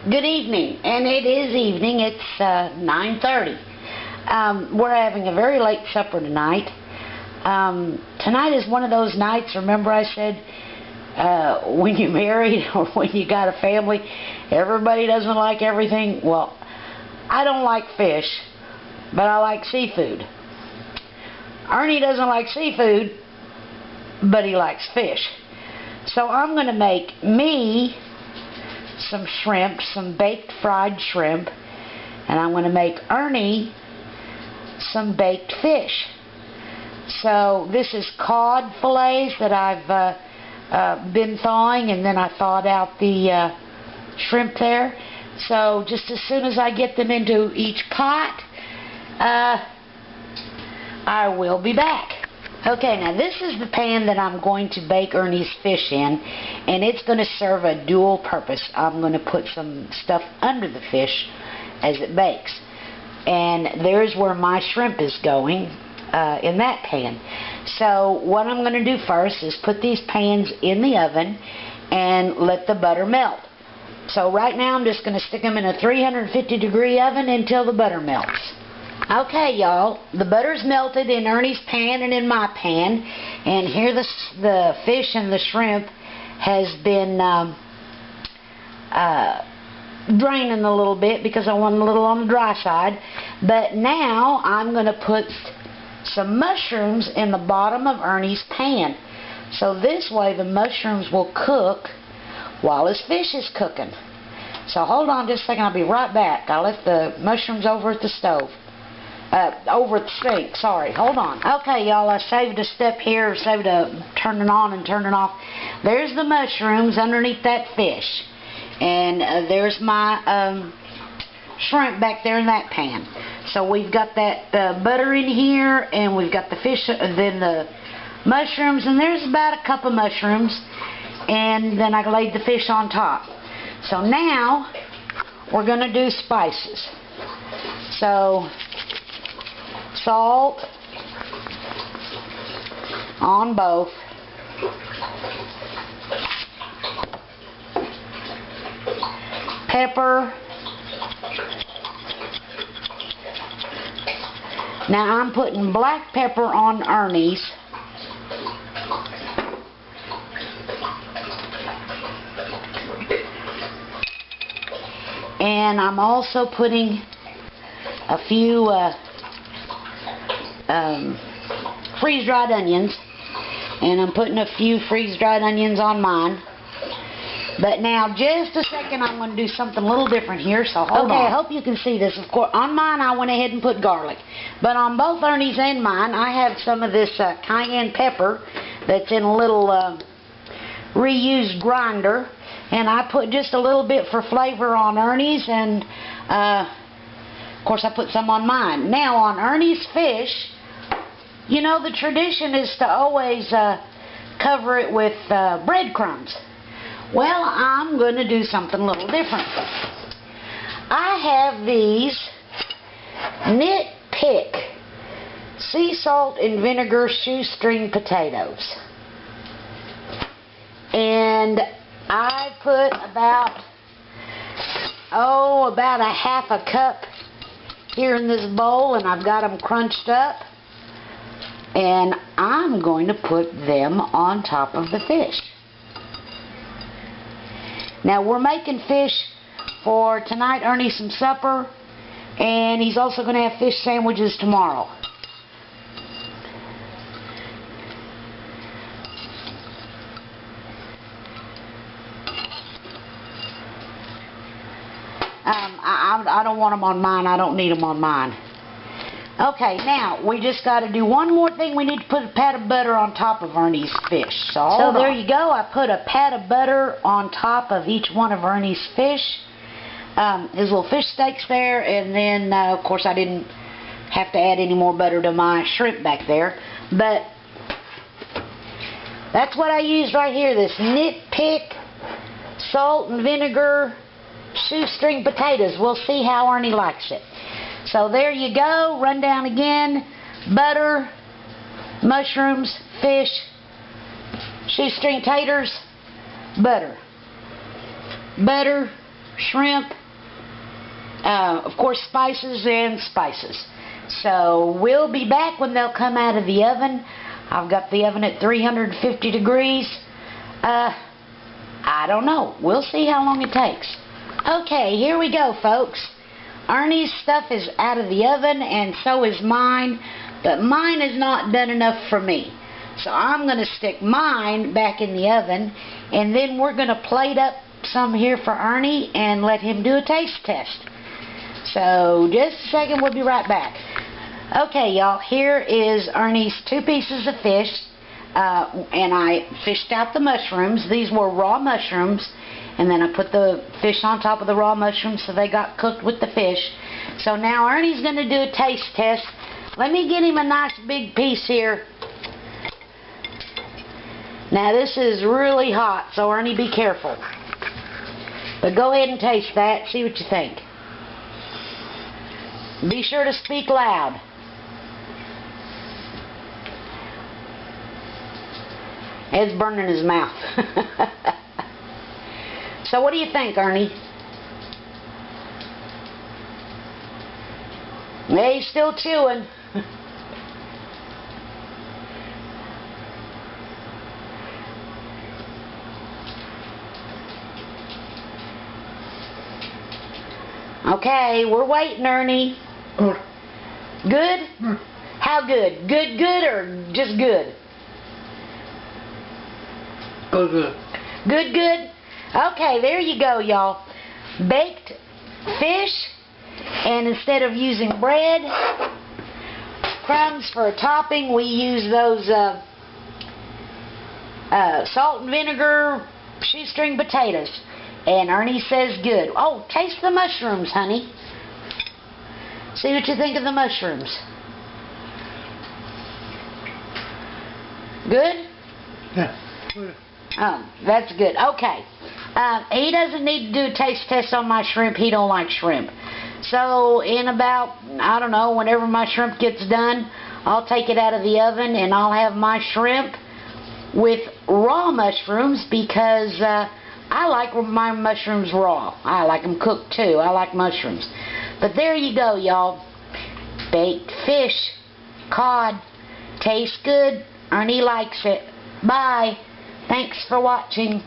Good evening, and it is evening. It's 9:30. We're having a very late supper tonight. Tonight is one of those nights, remember I said, when you're married or when you got a family, everybody doesn't like everything. Well, I don't like fish, but I like seafood. Ernie doesn't like seafood, but he likes fish. So I'm going to make me some shrimp, some baked fried shrimp, and I'm going to make Ernie some baked fish. So this is cod fillets that I've been thawing, and then I thawed out the shrimp there. So just as soon as I get them into each pot, I will be back. Okay, now this is the pan that I'm going to bake Ernie's fish in, and it's going to serve a dual purpose. I'm going to put some stuff under the fish as it bakes, and there's where my shrimp is going in that pan. So what I'm going to do first is put these pans in the oven and let the butter melt. So right now I'm just going to stick them in a 350-degree oven until the butter melts. Okay, y'all, the butter's melted in Ernie's pan and in my pan, and here the fish and the shrimp has been draining a little bit because I want a little on the dry side. But now I'm going to put some mushrooms in the bottom of Ernie's pan. So this way the mushrooms will cook while his fish is cooking. So hold on just a second, I'll be right back. I left the mushrooms over at the stove. Over at the sink, sorry, hold on. Okay, y'all, I saved a step here, saved a turning on and turning off. There's the mushrooms underneath that fish. And there's my shrimp back there in that pan. So we've got that butter in here, and we've got the fish, then the mushrooms, and there's about a cup of mushrooms, and then I laid the fish on top. So now we're going to do spices. So salt on both, pepper. Now I'm putting black pepper on Ernie's, and I'm also putting a few freeze-dried onions, and I'm putting a few freeze-dried onions on mine. But now, just a second, I'm going to do something a little different here, so hold on. Okay, I hope you can see this. Of course, on mine, I went ahead and put garlic. But on both Ernie's and mine, I have some of this cayenne pepper that's in a little reused grinder, and I put just a little bit for flavor on Ernie's, and of course, I put some on mine. Now, on Ernie's fish, you know, the tradition is to always cover it with breadcrumbs. Well, I'm going to do something a little different. I have these Nitpick sea salt and vinegar shoestring potatoes. And I put about a half a cup here in this bowl, and I've got them crunched up, and I'm going to put them on top of the fish. Now we're making fish for tonight, Ernie some supper, and he's also going to have fish sandwiches tomorrow. I don't want them on mine. I don't need them on mine. Okay, now we just got to do one more thing. We need to put a pat of butter on top of Ernie's fish. So there you go. I put a pat of butter on top of each one of Ernie's fish. His little fish steaks there, and then of course I didn't have to add any more butter to my shrimp back there. But that's what I used right here. This Nitpick salt and vinegar shoestring potatoes. We'll see how Ernie likes it. So there you go, run down again, butter, mushrooms, fish, shoestring taters, butter, butter, shrimp, of course spices and spices. So we'll be back when they'll come out of the oven. I've got the oven at 350 degrees. I don't know. We'll see how long it takes. Okay, here we go, folks. Ernie's stuff is out of the oven, and so is mine. But mine is not done enough for me. So I'm going to stick mine back in the oven, and then we're going to plate up some here for Ernie and let him do a taste test. So just a second, we'll be right back. Okay, y'all, here is Ernie's 2 pieces of fish, and I fished out the mushrooms. These were raw mushrooms, and then I put the fish on top of the raw mushrooms so they got cooked with the fish. So now Ernie's going to do a taste test. Let me get him a nice big piece here. Now this is really hot, so Ernie, be careful. But go ahead and taste that, see what you think. Be sure to speak loud. Ed's burning his mouth. So what do you think, Ernie? Yeah, he's still chewing. Okay, we're waiting, Ernie. Good? Good? How good? Good, good, or just good? Oh, good. Good, good? Okay, there you go, y'all. Baked fish, and instead of using bread, crumbs for a topping, we use those salt and vinegar shoestring potatoes. And Ernie says good. Oh, taste the mushrooms, honey. See what you think of the mushrooms. Good? Yeah. Oh, that's good. Okay. He doesn't need to do a taste test on my shrimp. He don't like shrimp. So in about, I don't know, whenever my shrimp gets done, I'll take it out of the oven and I'll have my shrimp with raw mushrooms because I like my mushrooms raw. I like them cooked too. I like mushrooms. But there you go, y'all. Baked fish, cod. Tastes good. Ernie likes it. Bye. Thanks for watching.